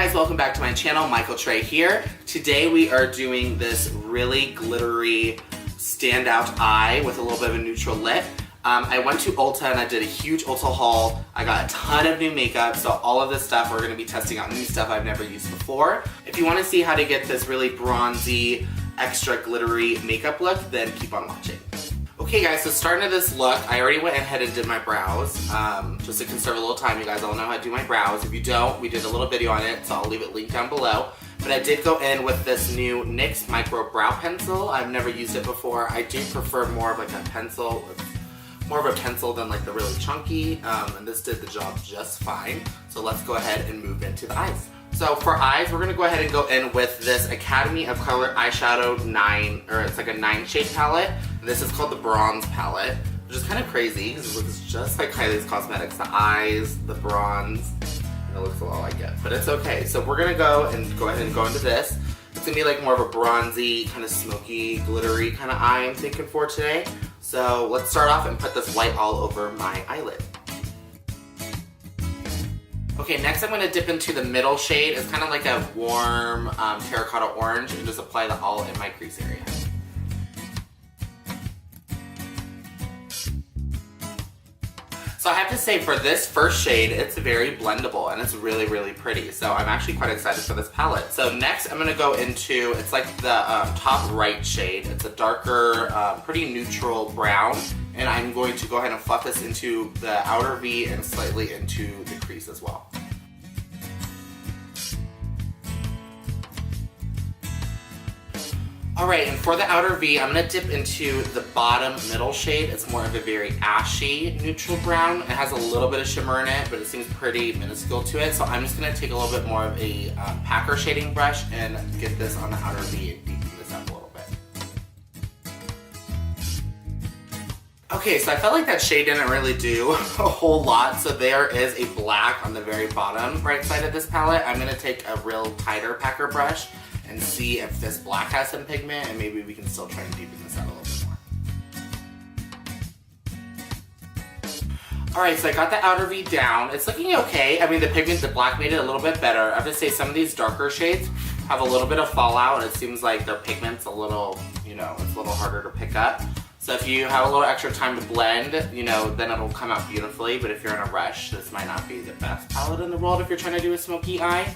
guys, welcome back to my channel. MICHAELTREEEY here. Today we are doing this really glittery standout eye with a little bit of a neutral lip. I went to Ulta and I did a huge Ulta haul. I got a ton of new makeup, so all of this stuff we're going to be testing out new stuff I've never used before. If you want to see how to get this really bronzy, extra glittery makeup look, then keep on watching. Okay guys, so starting to this look, I already went ahead and did my brows. Just to conserve a little time, you guys all know how to do my brows. If you don't, we did a little video on it, so I'll leave it linked down below. But I did go in with this new NYX Micro Brow Pencil. I've never used it before. I do prefer more of like a pencil, more of a pencil than like the really chunky, and this did the job just fine. So let's go ahead and move into the eyes. So for eyes, we're gonna go ahead and go in with this Academy of Color Eyeshadow 9, or it's like a 9-shade palette. And this is called the Bronze Palette, which is kind of crazy because it looks just like Kylie's Cosmetics. The eyes, the bronze, and it looks a lot like it, but it's okay. So we're gonna go ahead and go into this. It's gonna be like more of a bronzy, kind of smoky, glittery kind of eye I'm thinking for today. So let's start off and put this white all over my eyelid. Okay, next I'm going to dip into the middle shade. It's kind of like a warm terracotta orange, and just apply that all in my crease area. So I have to say, for this first shade, it's very blendable and it's really, really pretty. So I'm actually quite excited for this palette. So next I'm going to go into, it's like the top right shade. It's a darker, pretty neutral brown. And I'm going to go ahead and fluff this into the outer V and slightly into the crease as well. Alright, and for the outer V, I'm going to dip into the bottom middle shade. It's more of a very ashy neutral brown. It has a little bit of shimmer in it, but it seems pretty minuscule to it. So I'm just going to take a little bit more of a packer shading brush and get this on the outer V and deepen this up a little bit. Okay, so I felt like that shade didn't really do a whole lot. So there is a black on the very bottom right side of this palette. I'm going to take a real tighter packer brush and see if this black has some pigment, and maybe we can still try and deepen this out a little bit more. Alright, so I got the outer V down. It's looking okay. I mean, the black made it a little bit better. I have to say, some of these darker shades have a little bit of fallout, and it seems like their pigment's a little, you know, it's a little harder to pick up. So if you have a little extra time to blend, you know, then it'll come out beautifully. But if you're in a rush, this might not be the best palette in the world if you're trying to do a smoky eye.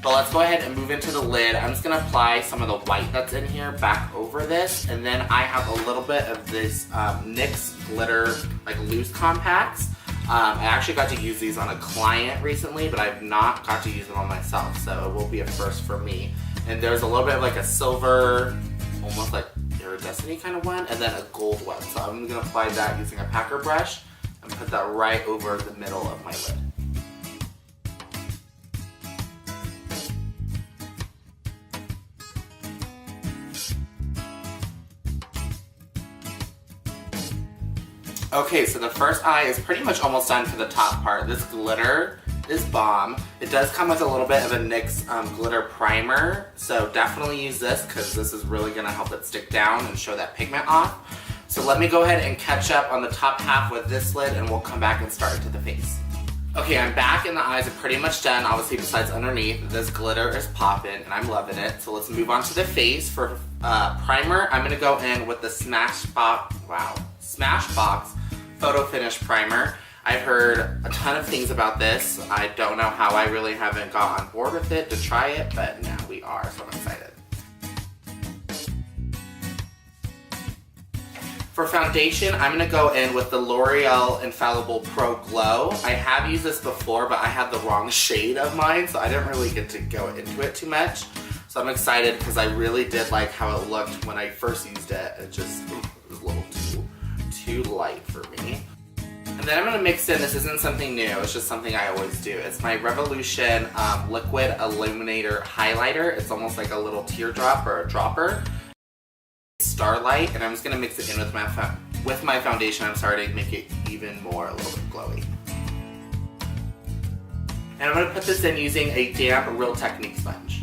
But let's go ahead and move into the lid. I'm just going to apply some of the white that's in here back over this. And then I have a little bit of this NYX glitter, like loose compacts. I actually got to use these on a client recently, but I've not got to use them on myself. So it will be a first for me. And there's a little bit of like a silver, almost like iridescent kind of one, and then a gold one. So I'm going to apply that using a packer brush and put that right over the middle of my lid. Okay, so the first eye is pretty much almost done for the top part. This glitter is bomb. It does come with a little bit of a NYX glitter primer, so definitely use this because this is really going to help it stick down and show that pigment off. So let me go ahead and catch up on the top half with this lid, and we'll come back and start into the face. Okay, I'm back and the eyes are pretty much done, obviously besides underneath. This glitter is popping and I'm loving it. So let's move on to the face. For primer, I'm going to go in with the Smashbox Photo Finish Primer. I've heard a ton of things about this. I don't know how I really haven't got on board with it to try it, but now we are, so I'm excited. For foundation, I'm going to go in with the L'Oreal Infallible Pro Glow. I have used this before, but I had the wrong shade of mine, so I didn't really get to go into it too much. So I'm excited because I really did like how it looked when I first used it. It just was a little too light for me. And then I'm going to mix in, this isn't something new, it's just something I always do. It's my Revolution Liquid Illuminator Highlighter. It's almost like a little teardrop or a dropper. Starlight, and I'm just going to mix it in with my foundation, I'm sorry, to make it even more, a little bit glowy. And I'm going to put this in using a damp Real Technique sponge.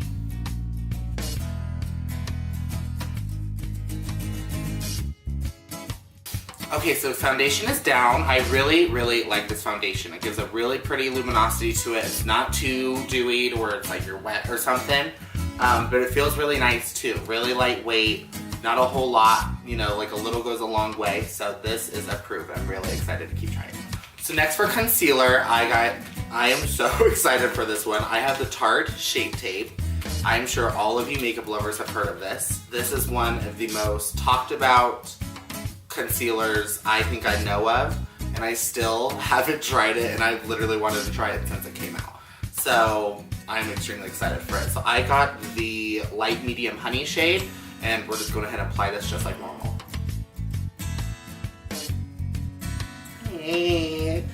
Okay, so foundation is down. I really, really like this foundation. It gives a really pretty luminosity to it. It's not too dewy where it's like you're wet or something. But it feels really nice too. Really lightweight, not a whole lot, you know, like a little goes a long way. So this is approved. I'm really excited to keep trying it. So next for concealer, I am so excited for this one. I have the Tarte Shape Tape. I'm sure all of you makeup lovers have heard of this. This is one of the most talked about concealers I think I know of, and I still haven't tried it, and I've literally wanted to try it since it came out. So I'm extremely excited for it. So I got the light medium honey shade, and we're just going ahead and apply this just like normal. Hey.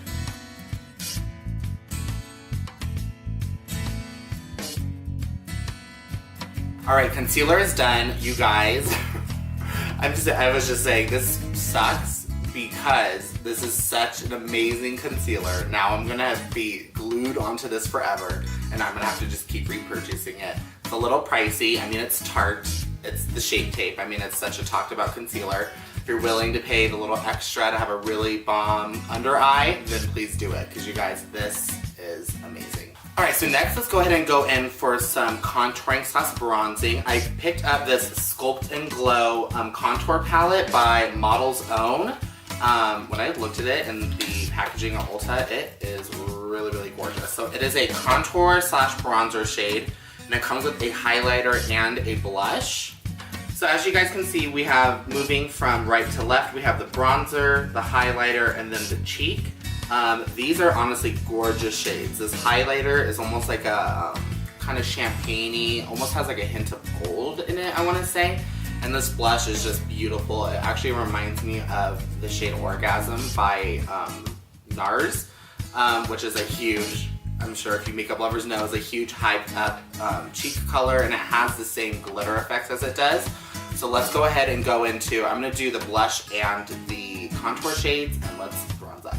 Alright, concealer is done, you guys. I was just saying, this sucks because this is such an amazing concealer. Now I'm gonna be glued onto this forever, and I'm gonna have to just keep repurchasing it. It's a little pricey. I mean, it's Tarte. It's the Shape Tape. I mean, it's such a talked about concealer. If you're willing to pay the little extra to have a really bomb under eye, then please do it, because you guys, this is amazing. Alright, so next let's go ahead and go in for some contouring / bronzing. I picked up this Sculpt and Glow contour palette by Model's Own. When I looked at it in the packaging at Ulta, it is really, really gorgeous. So it is a contour / bronzer shade, and it comes with a highlighter and a blush. So as you guys can see, we have, moving from right to left, we have the bronzer, the highlighter, and then the cheek. These are honestly gorgeous shades. This highlighter is almost like a kind of champagne-y, almost has like a hint of gold in it, I want to say. And this blush is just beautiful. It actually reminds me of the shade Orgasm by NARS, which is a huge, I'm sure if you makeup lovers know, is a huge hyped up cheek color, and it has the same glitter effects as it does. So let's go ahead and go into, I'm going to do the blush and the contour shades, and let's bronze up.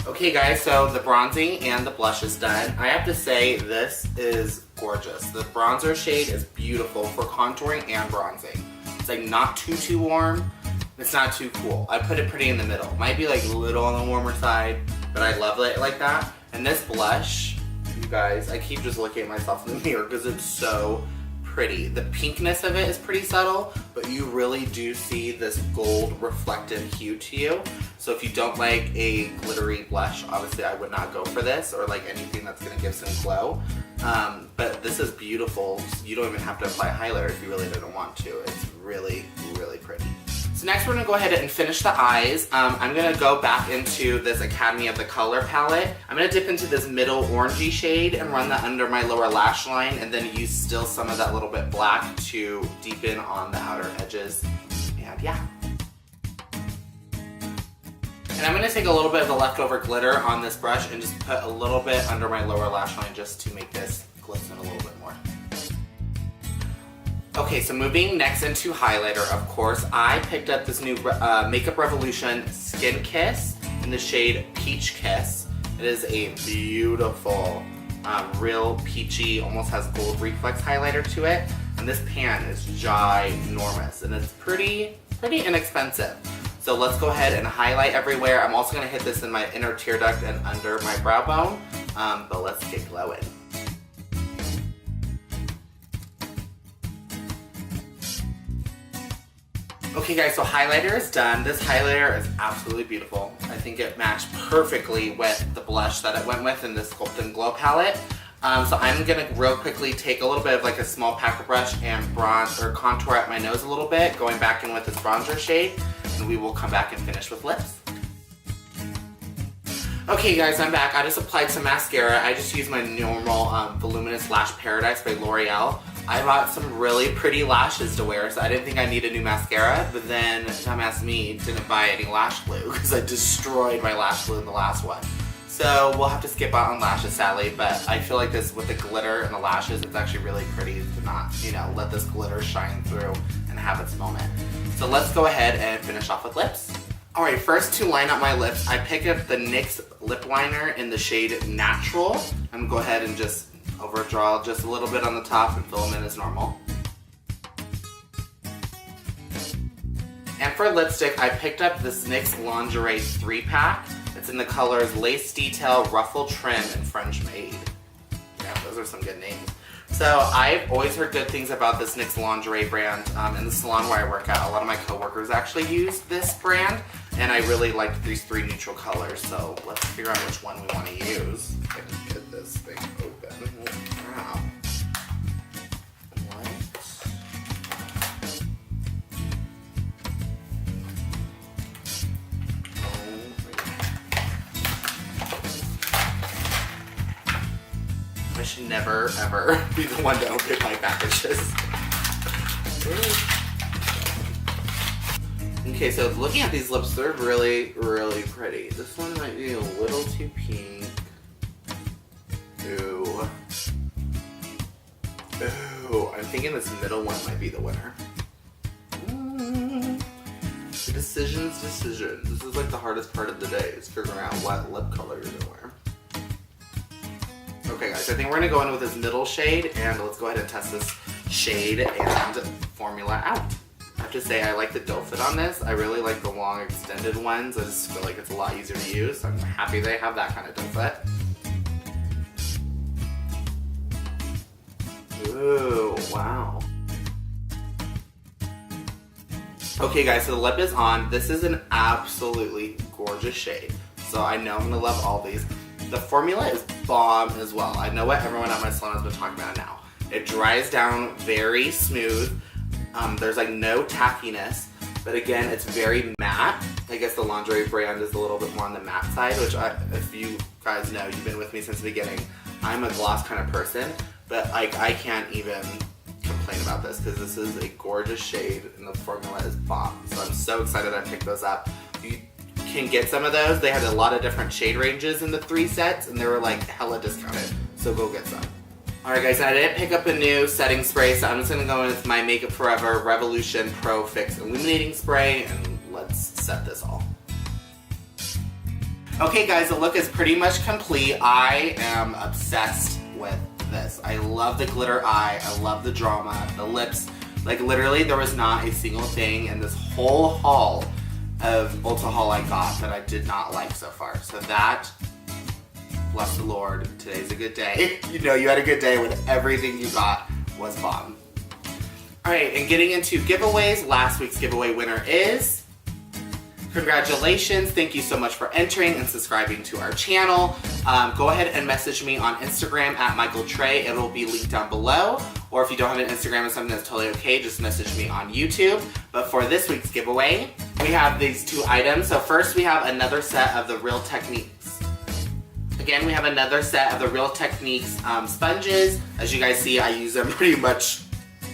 Okay guys, so the bronzing and the blush is done. I have to say, this is gorgeous. The bronzer shade is beautiful for contouring and bronzing. It's like not too warm, it's not too cool. I put it pretty in the middle. Might be like a little on the warmer side, but I love it like that. And this blush, you guys, I keep just looking at myself in the mirror because it's so pretty. The pinkness of it is pretty subtle, but you really do see this gold reflective hue to you. So if you don't like a glittery blush, obviously I would not go for this, or like anything that's gonna give some glow. But this is beautiful. You don't even have to apply highlighter if you really didn't want to. It's really, really pretty. So next we're gonna go ahead and finish the eyes. I'm gonna go back into this Academy of the Color palette. I'm gonna dip into this middle orangey shade and run that under my lower lash line, and then use still some of that little bit black to deepen on the outer edges. And yeah. And I'm gonna take a little bit of the leftover glitter on this brush and just put a little bit under my lower lash line just to make this glisten a little bit more. Okay, so moving next into highlighter, of course, I picked up this new Makeup Revolution Skin Kiss in the shade Peach Kiss. It is a beautiful, real peachy, almost has gold reflex highlighter to it. And this pan is ginormous, and it's pretty inexpensive. So let's go ahead and highlight everywhere. I'm also gonna hit this in my inner tear duct and under my brow bone, but let's get glowing. Okay guys, so highlighter is done. This highlighter is absolutely beautiful. I think it matched perfectly with the blush that it went with in this Sculpt and Glow palette. So I'm gonna real quickly take a little bit of like a small packer brush and bronze or contour at my nose a little bit, going back in with this bronzer shade, and we will come back and finish with lips. Okay guys, I'm back. I just applied some mascara. I just used my normal Voluminous Lash Paradise by L'Oreal. I bought some really pretty lashes to wear, so I didn't think I needed new mascara, but then, dumbass me, didn't buy any lash glue because I destroyed my lash glue in the last one. So we'll have to skip out on lashes, sadly, but I feel like this, with the glitter and the lashes, it's actually really pretty to not, you know, let this glitter shine through and have its moment. So let's go ahead and finish off with lips. Alright, first to line up my lips, I picked up the NYX lip liner in the shade Natural. I'm gonna go ahead and just overdraw just a little bit on the top and fill them in as normal. And for lipstick, I picked up this NYX Lingerie 3-pack. It's in the colors Lace Detail, Ruffle Trim, and French Maid. Yeah, those are some good names. So I've always heard good things about this NYX Lingerie brand. In the salon where I work at, a lot of my coworkers actually use this brand, and I really liked these 3 neutral colors. So let's figure out which one we want to use. If I can get this thing open. Wow. I should never, ever be the one to open my packages. Okay, so looking at these lips, they're really, really pretty. This one might be a little too pink. Ooh. Ooh, I'm thinking this middle one might be the winner. The decisions. This is like the hardest part of the day, is figuring out what lip color you're gonna wear. Okay guys, I think we're gonna go in with this middle shade, and let's go ahead and test this shade and formula out. I have to say, I like the doe fit on this. I really like the long extended ones. I just feel like it's a lot easier to use. I'm happy they have that kind of doe fit. Ooh, wow. Okay guys, so the lip is on. This is an absolutely gorgeous shade. So I know I'm gonna love all these. The formula is bomb as well. I know what everyone at my salon has been talking about now. It dries down very smooth. There's like no tackiness, but again, it's very matte. I guess the Lingerie brand is a little bit more on the matte side, which if you guys know, you've been with me since the beginning, I'm a gloss kind of person, but like I can't even complain about this because this is a gorgeous shade and the formula is bomb. So I'm so excited I picked those up. You can get some of those. They had a lot of different shade ranges in the 3 sets, and they were like hella discounted, so go get some. Alright guys, I didn't pick up a new setting spray, so I'm just going to go in with my Makeup Forever Revolution Pro Fix Illuminating Spray, and let's set this all. Okay guys, the look is pretty much complete. I am obsessed with this. I love the glitter eye, I love the drama, the lips. Like literally there was not a single thing in this whole haul of Ulta haul I got that I did not like so far. So that, bless the Lord, today's a good day. You know you had a good day when everything you got was bomb. Alright, and getting into giveaways, last week's giveaway winner is... Congratulations, thank you so much for entering and subscribing to our channel. Go ahead and message me on Instagram at MICHAELTREEEY. It will be linked down below. Or if you don't have an Instagram or something, that's totally okay, just message me on YouTube. But for this week's giveaway, we have these 2 items. So first we have another set of the Real Techniques. Again, we have another set of the Real Techniques sponges. As you guys see, I use them pretty much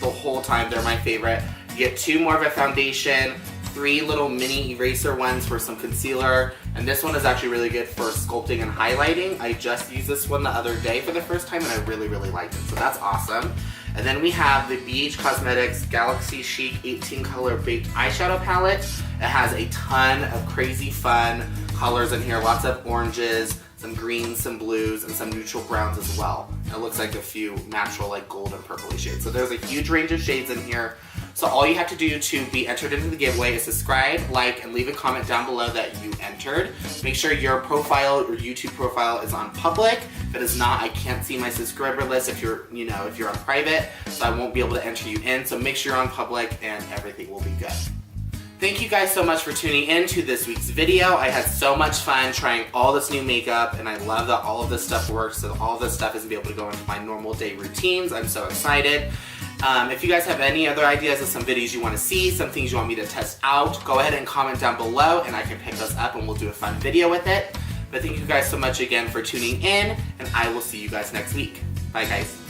the whole time. They're my favorite. You get 2 more of a foundation, 3 little mini eraser ones for some concealer, and this one is actually really good for sculpting and highlighting. I just used this one the other day for the first time and I really, really liked it, so that's awesome. And then we have the BH Cosmetics Galaxy Chic 18 color baked eyeshadow palette. It has a ton of crazy fun colors in here, lots of oranges, some greens, some blues, and some neutral browns as well. And it looks like a few natural like gold and purpley shades. So there's a huge range of shades in here. So all you have to do to be entered into the giveaway is subscribe, like, and leave a comment down below that you entered. Make sure your profile, your YouTube profile is on public. If it is not, I can't see my subscriber list if you're, if you're on private, so I won't be able to enter you in. So make sure you're on public and everything will be good. Thank you guys so much for tuning in to this week's video. I had so much fun trying all this new makeup, and I love that all of this stuff works, so all of this stuff is going to be able to go into my normal day routines. I'm so excited. If you guys have any other ideas of some videos you want to see, some things you want me to test out, go ahead and comment down below and I can pick those up and we'll do a fun video with it. But thank you guys so much again for tuning in, and I will see you guys next week. Bye guys.